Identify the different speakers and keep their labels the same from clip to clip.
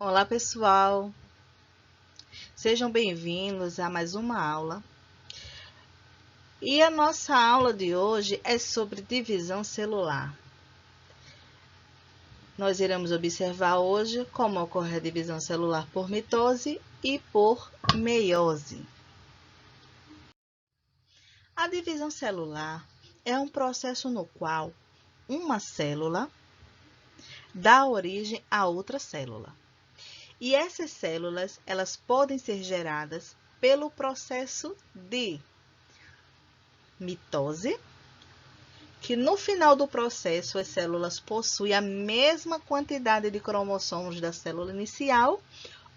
Speaker 1: Olá, pessoal! Sejam bem-vindos a mais uma aula. E a nossa aula de hoje é sobre divisão celular. Nós iremos observar hoje como ocorre a divisão celular por mitose e por meiose. A divisão celular é um processo no qual uma célula dá origem a outra célula. E essas células, elas podem ser geradas pelo processo de mitose, que no final do processo as células possuem a mesma quantidade de cromossomos da célula inicial,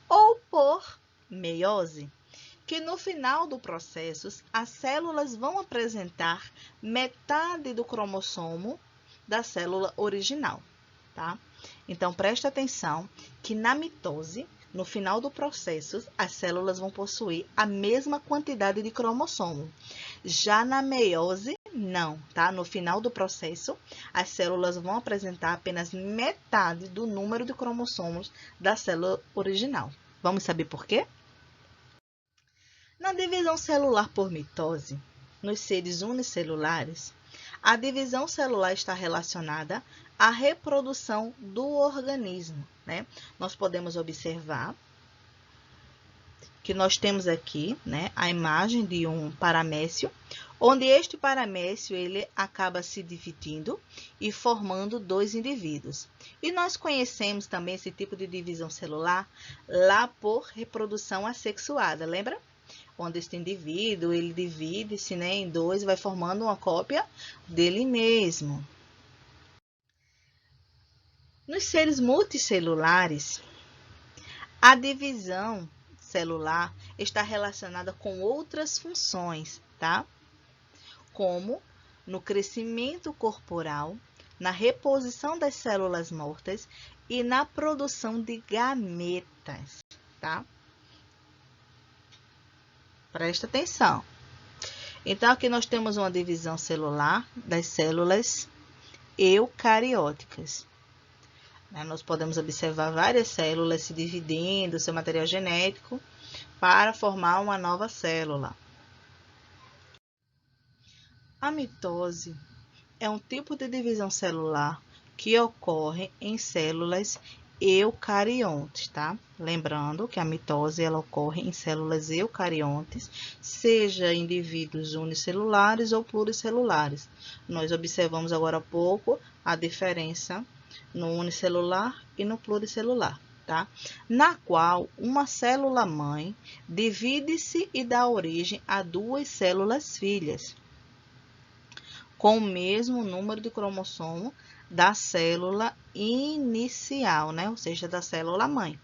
Speaker 1: ou por meiose, que no final do processo as células vão apresentar metade do cromossomo da célula original, tá? Então, presta atenção que na mitose, no final do processo, as células vão possuir a mesma quantidade de cromossomo. Já na meiose, não, tá? No final do processo, as células vão apresentar apenas metade do número de cromossomos da célula original. Vamos saber por quê? Na divisão celular por mitose, nos seres unicelulares, a divisão celular está relacionada à reprodução do organismo, né? Nós podemos observar que nós temos aqui, né, a imagem de um paramécio, onde este paramécio ele acaba se dividindo e formando dois indivíduos. E nós conhecemos também esse tipo de divisão celular lá por reprodução assexuada, lembra? Onde este indivíduo ele divide-se, né, em dois e vai formando uma cópia dele mesmo. Nos seres multicelulares, a divisão celular está relacionada com outras funções, tá? Como no crescimento corporal, na reposição das células mortas e na produção de gametas, tá? Presta atenção. Então, aqui nós temos uma divisão celular das células eucarióticas. Nós podemos observar várias células se dividindo, seu material genético, para formar uma nova célula. A mitose é um tipo de divisão celular que ocorre em células eucariontes, tá? Lembrando que a mitose ela ocorre em células eucariontes, seja indivíduos unicelulares ou pluricelulares. Nós observamos agora há pouco a diferença no unicelular e no pluricelular, tá? Na qual uma célula mãe divide-se e dá origem a duas células filhas, com o mesmo número de cromossomo da célula inicial, né? Ou seja, da célula mãe.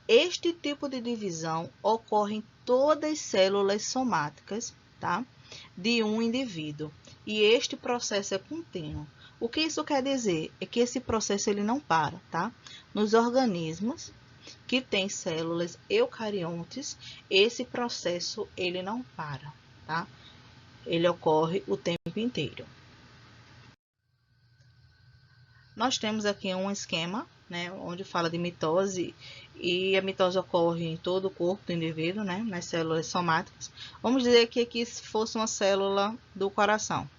Speaker 1: Este tipo de divisão ocorre em todas as células somáticas, tá? De um indivíduo. E este processo é contínuo. O que isso quer dizer? É que esse processo ele não para, tá? Nos organismos que têm células eucariontes, esse processo ele não para, tá? Ele ocorre o tempo inteiro. Nós temos aqui um esquema, né, onde fala de mitose, e a mitose ocorre em todo o corpo do indivíduo, né, nas células somáticas. Vamos dizer que aqui fosse uma célula do coração.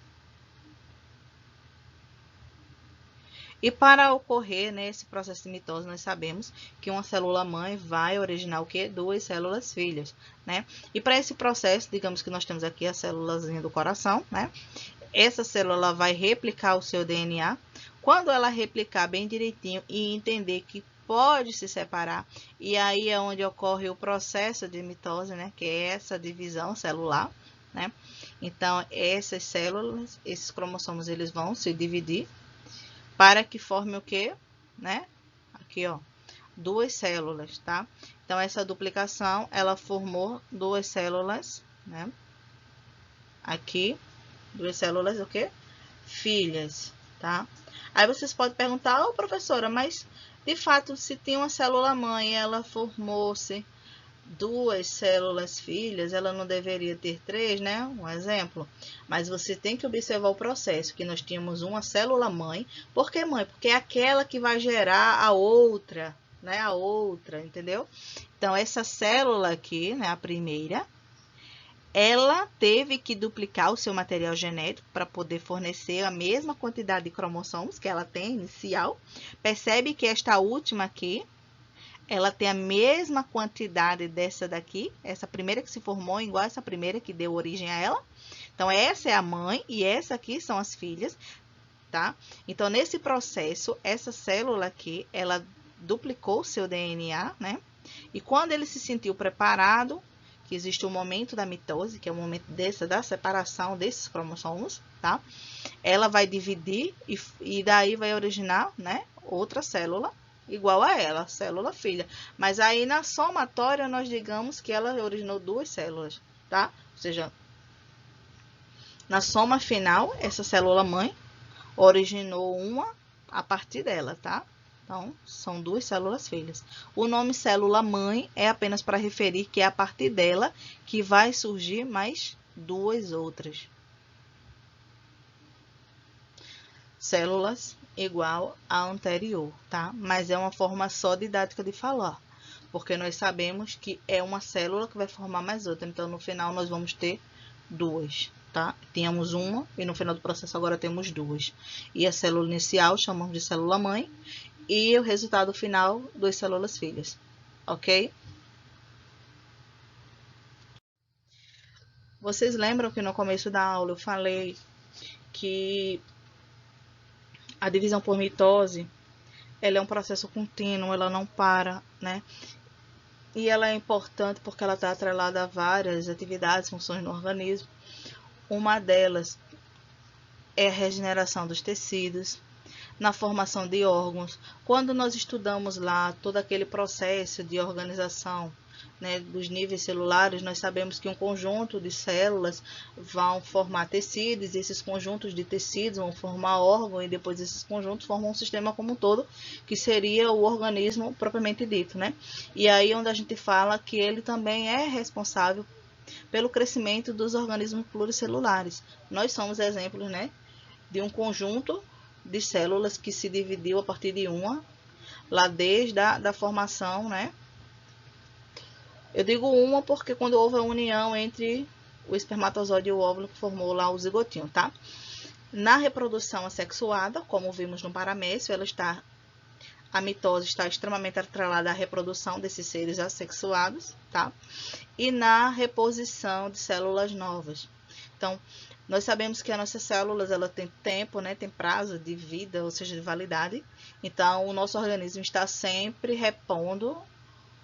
Speaker 1: E para ocorrer, né, esse processo de mitose, nós sabemos que uma célula mãe vai originar o quê? Duas células filhas, né? E para esse processo, digamos que nós temos aqui a célulazinha do coração, né? Essa célula vai replicar o seu DNA. Quando ela replicar bem direitinho e entender que pode se separar, e aí é onde ocorre o processo de mitose, né? Que é essa divisão celular, né? Então, essas células, esses cromossomos, eles vão se dividir para que forme o quê? Né? Aqui, ó, duas células, tá? Então, essa duplicação, ela formou duas células, né? Aqui, duas células, o quê? Filhas, tá? Aí vocês podem perguntar, ô professora, mas de fato, se tem uma célula mãe e ela formou-se duas células filhas, ela não deveria ter três, né? Um exemplo. Mas você tem que observar o processo, que nós tínhamos uma célula mãe. Por que mãe? Porque é aquela que vai gerar a outra, né, a outra, entendeu? Então, essa célula aqui, né, a primeira, ela teve que duplicar o seu material genético para poder fornecer a mesma quantidade de cromossomos que ela tem inicial. Percebe que esta última aqui, ela tem a mesma quantidade dessa daqui, essa primeira que se formou, igual essa primeira que deu origem a ela. Então, essa é a mãe e essa aqui são as filhas, tá? Então, nesse processo, essa célula aqui, ela duplicou o seu DNA, né? E quando ele se sentiu preparado, que existe o momento da mitose, que é o momento da separação desses cromossomos, tá? Ela vai dividir e daí vai originar, né, outra célula igual a ela, célula filha. Mas aí na somatória nós digamos que ela originou duas células, tá? Ou seja, na soma final, essa célula mãe originou uma a partir dela, tá? Então, são duas células filhas. O nome célula mãe é apenas para referir que é a partir dela que vai surgir mais duas outras. Células igual à anterior, tá? Mas é uma forma só didática de falar, porque nós sabemos que é uma célula que vai formar mais outra. Então, no final, nós vamos ter duas, tá? Tínhamos uma e no final do processo agora temos duas. E a célula inicial chamamos de célula mãe e o resultado final, duas células filhas, ok? Vocês lembram que no começo da aula eu falei que a divisão por mitose, ela é um processo contínuo, ela não para, né? E ela é importante porque ela está atrelada a várias atividades, funções no organismo. Uma delas é a regeneração dos tecidos, na formação de órgãos. Quando nós estudamos lá todo aquele processo de organização, né, dos níveis celulares, nós sabemos que um conjunto de células vão formar tecidos, e esses conjuntos de tecidos vão formar órgãos, e depois esses conjuntos formam um sistema como um todo, que seria o organismo propriamente dito, né? E aí onde a gente fala que ele também é responsável pelo crescimento dos organismos pluricelulares. Nós somos exemplos, né, de um conjunto de células que se dividiu a partir de uma, lá desde a formação, né? Eu digo uma porque quando houve a união entre o espermatozoide e o óvulo que formou lá o zigotinho, tá? Na reprodução assexuada, como vimos no paramécio, a mitose está extremamente atrelada à reprodução desses seres assexuados, tá? E na reposição de células novas. Então, nós sabemos que as nossas células, ela tem tempo, né, tem prazo de vida, ou seja, de validade. Então, o nosso organismo está sempre repondo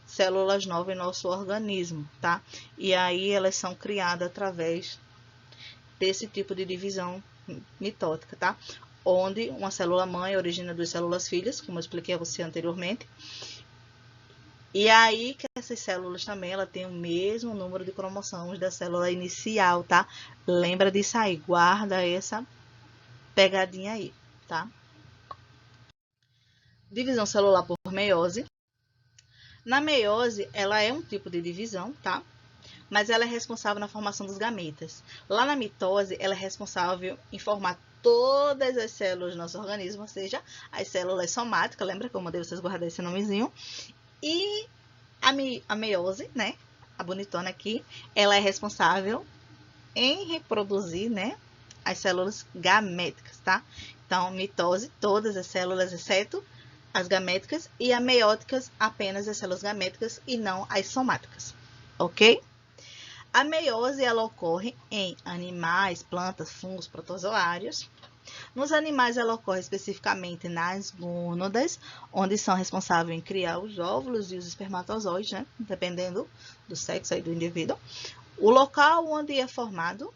Speaker 1: células novas em nosso organismo, tá? E aí elas são criadas através desse tipo de divisão mitótica, tá? Onde uma célula mãe origina duas células filhas, como eu expliquei a você anteriormente. E aí que essas células também, ela tem o mesmo número de cromossomos da célula inicial, tá? Lembra disso aí, guarda essa pegadinha aí, tá? Divisão celular por meiose. Na meiose, ela é um tipo de divisão, tá? Mas ela é responsável na formação dos gametas. Lá na mitose, ela é responsável em formar todas as células do nosso organismo, ou seja, as células somáticas, lembra que eu mandei vocês guardar esse nomezinho? E a meiose, né, a bonitona aqui, ela é responsável em reproduzir, né, as células gaméticas, tá? Então, mitose, todas as células, exceto as gaméticas, e a meióticas, apenas as células gaméticas e não as somáticas, ok? A meiose, ela ocorre em animais, plantas, fungos, protozoários. Nos animais, ela ocorre especificamente nas gônadas, onde são responsáveis em criar os óvulos e os espermatozoides, né? Dependendo do sexo aí do indivíduo. O local onde é formado,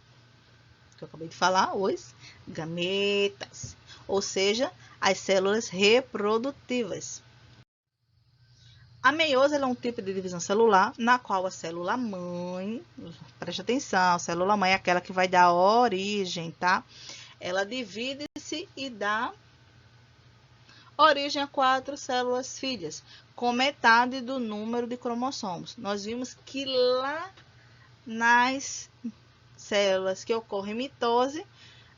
Speaker 1: que eu acabei de falar, os gametas, ou seja, as células reprodutivas. A meiose é um tipo de divisão celular na qual a célula mãe, preste atenção, a célula mãe é aquela que vai dar origem, tá? Ela divide-se e dá origem a 4 células filhas, com metade do número de cromossomos. Nós vimos que lá nas células que ocorrem mitose,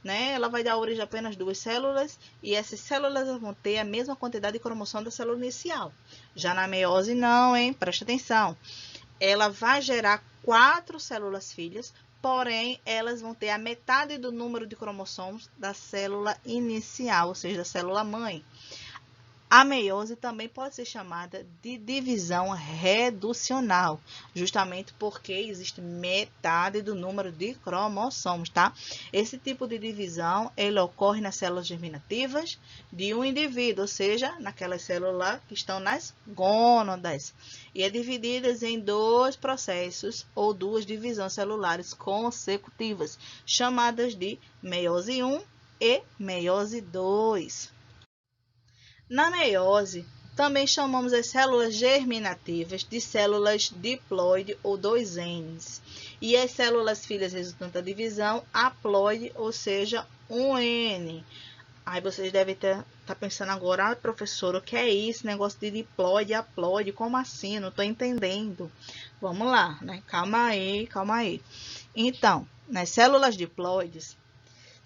Speaker 1: né, ela vai dar origem a apenas 2 células, e essas células vão ter a mesma quantidade de cromossomo da célula inicial. Já na meiose não, hein? Presta atenção. Ela vai gerar 4 células filhas, porém, elas vão ter a metade do número de cromossomos da célula inicial, ou seja, da célula mãe. A meiose também pode ser chamada de divisão reducional, justamente porque existe metade do número de cromossomos, tá? Esse tipo de divisão, ele ocorre nas células germinativas de um indivíduo, ou seja, naquelas células que estão nas gônadas. E é dividida em 2 processos ou 2 divisões celulares consecutivas, chamadas de meiose 1 e meiose 2. Na meiose, também chamamos as células germinativas de células diploide ou 2Ns. E as células filhas resultantes da divisão, haploide, ou seja, 1N. Aí vocês devem estar pensando agora, ah, professor, o que é isso? Negócio de diploide, haploide, como assim? Não estou entendendo. Vamos lá, né? Calma aí, calma aí. Então, nas células diploides,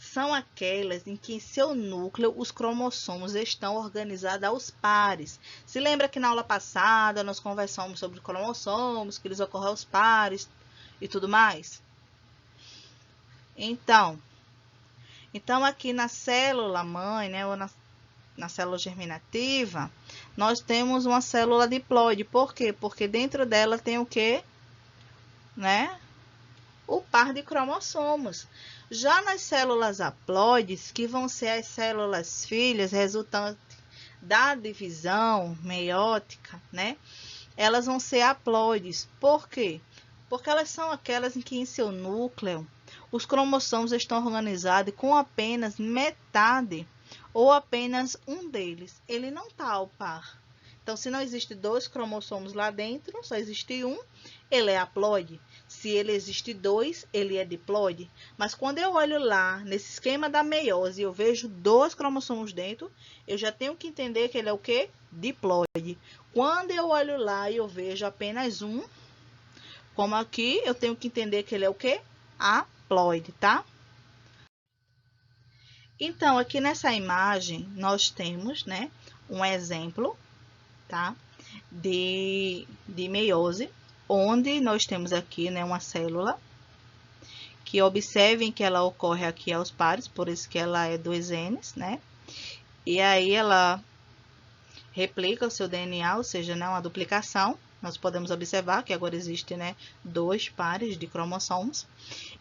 Speaker 1: são aquelas em que em seu núcleo os cromossomos estão organizados aos pares. Se lembra que na aula passada nós conversamos sobre cromossomos, que eles ocorrem aos pares e tudo mais? Então aqui na célula mãe, né, ou na célula germinativa, nós temos uma célula diploide. Por quê? Porque dentro dela tem o quê? Né? O par de cromossomos. Já nas células haploides, que vão ser as células filhas resultantes da divisão meiótica, né? Elas vão ser haploides. Por quê? Porque elas são aquelas em que em seu núcleo os cromossomos estão organizados com apenas metade ou apenas um deles. Ele não está ao par. Então, se não existe 2 cromossomos lá dentro, só existe um, ele é haploide. Se ele existe 2, ele é diploide. Mas quando eu olho lá, nesse esquema da meiose, eu vejo 2 cromossomos dentro, eu já tenho que entender que ele é o quê? Diploide. Quando eu olho lá e eu vejo apenas um, como aqui, eu tenho que entender que ele é o quê? Haploide, tá? Então, aqui nessa imagem, nós temos, né, um exemplo, tá? De meiose, onde nós temos aqui, né, uma célula, que observem que ela ocorre aqui aos pares, por isso que ela é 2Ns, né? E aí ela replica o seu DNA, ou seja, né, uma duplicação. Nós podemos observar que agora existe, né, 2 pares de cromossomos.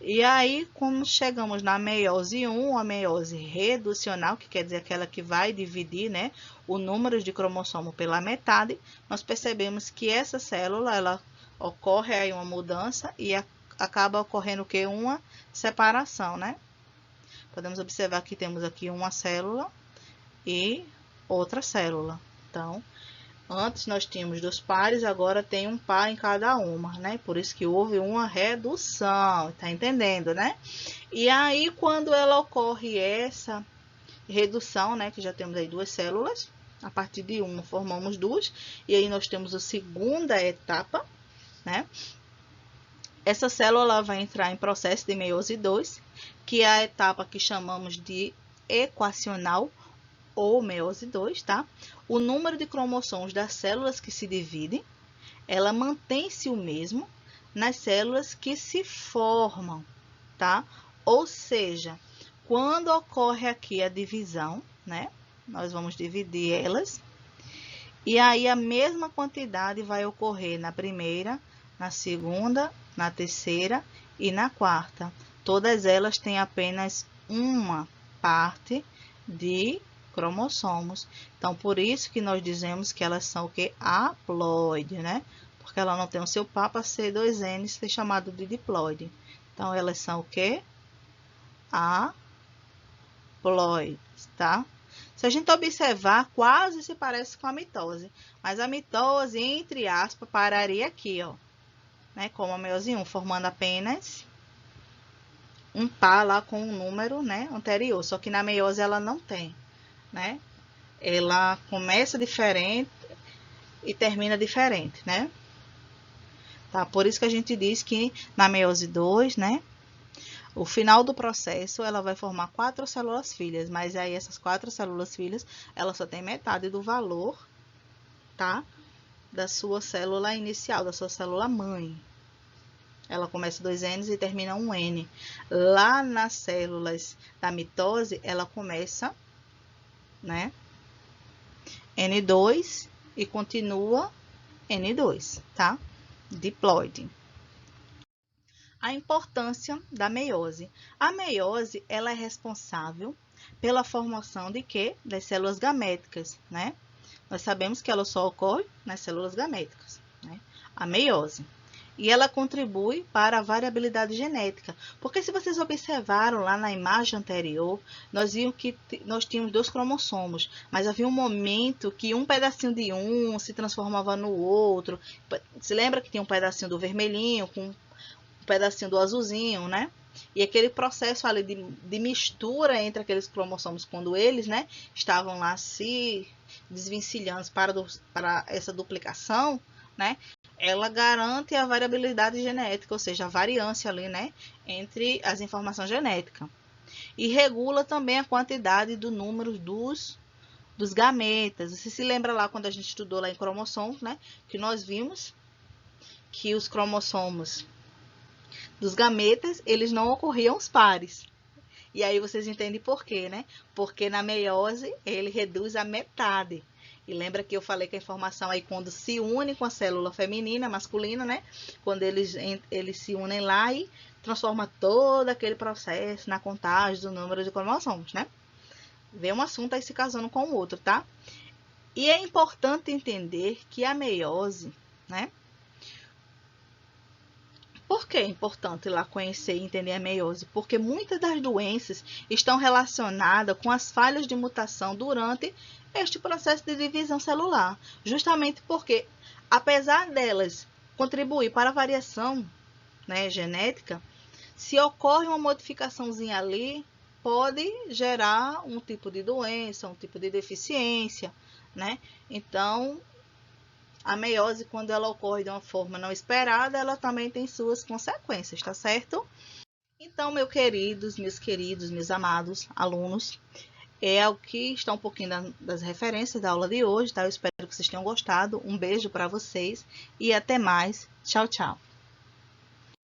Speaker 1: E aí, quando chegamos na meiose 1, a meiose reducional, que quer dizer aquela que vai dividir, né, o número de cromossomo pela metade, nós percebemos que essa célula, ela ocorre aí uma mudança e acaba ocorrendo o que? Uma separação, né? Podemos observar que temos aqui uma célula e outra célula. Então, antes nós tínhamos 2 pares, agora tem um par em cada uma, né? Por isso que houve uma redução, tá entendendo, né? E aí, quando ela ocorre essa redução, né? Que já temos aí 2 células, a partir de uma formamos 2, e aí nós temos a segunda etapa, né? Essa célula vai entrar em processo de meiose 2, que é a etapa que chamamos de equacional, ou meiose 2, tá? O número de cromossomos das células que se dividem, ela mantém-se o mesmo nas células que se formam, tá? Ou seja, quando ocorre aqui a divisão, né? Nós vamos dividir elas, e aí a mesma quantidade vai ocorrer na primeira, na segunda, na terceira e na quarta. Todas elas têm apenas uma parte de cromossomos. Então, por isso que nós dizemos que elas são o que? Haploide, né? Porque ela não tem o seu par para ser 2N, ser chamado de diploide. Então, elas são o que? Haploides, tá? Se a gente observar, quase se parece com a mitose. Mas a mitose, entre aspas, pararia aqui, ó. Né? Como a meiose 1, formando apenas um par lá com um número, né, anterior. Só que na meiose ela não tem, né? Ela começa diferente e termina diferente, né? Tá? Por isso que a gente diz que na meiose 2, né, O final do processo, ela vai formar 4 células filhas, mas aí essas 4 células filhas, ela só tem metade do valor, tá? Da sua célula inicial, da sua célula mãe. Ela começa 2 N's e termina 1 N. Lá nas células da mitose, ela começa, né? N2 e continua N2, tá? Diploide. A importância da meiose. A meiose, ela é responsável pela formação de quê? Das células gaméticas, né? Nós sabemos que ela só ocorre nas células gaméticas, né? A meiose. E ela contribui para a variabilidade genética. Porque se vocês observaram lá na imagem anterior, nós vimos que nós tínhamos 2 cromossomos, mas havia um momento que um pedacinho de um se transformava no outro. Se lembra que tinha um pedacinho do vermelhinho com um pedacinho do azulzinho, né? E aquele processo ali de mistura entre aqueles cromossomos, quando eles, né, estavam lá se desvencilhando para essa duplicação, né, ela garante a variabilidade genética, ou seja, a variância ali, né, entre as informações genéticas. E regula também a quantidade do número dos gametas. Você se lembra lá quando a gente estudou lá em cromossomos, né, que nós vimos que os cromossomos dos gametas, eles não ocorriam os pares. E aí vocês entendem por quê, né? Porque na meiose, ele reduz a metade. E lembra que eu falei que a informação aí, quando se une com a célula feminina, masculina, né? Quando eles se unem lá e transforma todo aquele processo na contagem do número de cromossomos, né? Vê um assunto aí se casando com o outro, tá? E é importante entender que a meiose, né? Por que é importante lá conhecer e entender a meiose? Porque muitas das doenças estão relacionadas com as falhas de mutação durante este processo de divisão celular. Justamente porque, apesar delas contribuir para a variação, né, genética, se ocorre uma modificaçãozinha ali, pode gerar um tipo de doença, um tipo de deficiência, né? Então, a meiose, quando ela ocorre de uma forma não esperada, ela também tem suas consequências, tá certo? Então, meus queridos, meus amados alunos, é o que está um pouquinho das referências da aula de hoje, tá? Eu espero que vocês tenham gostado. Um beijo para vocês e até mais. Tchau, tchau.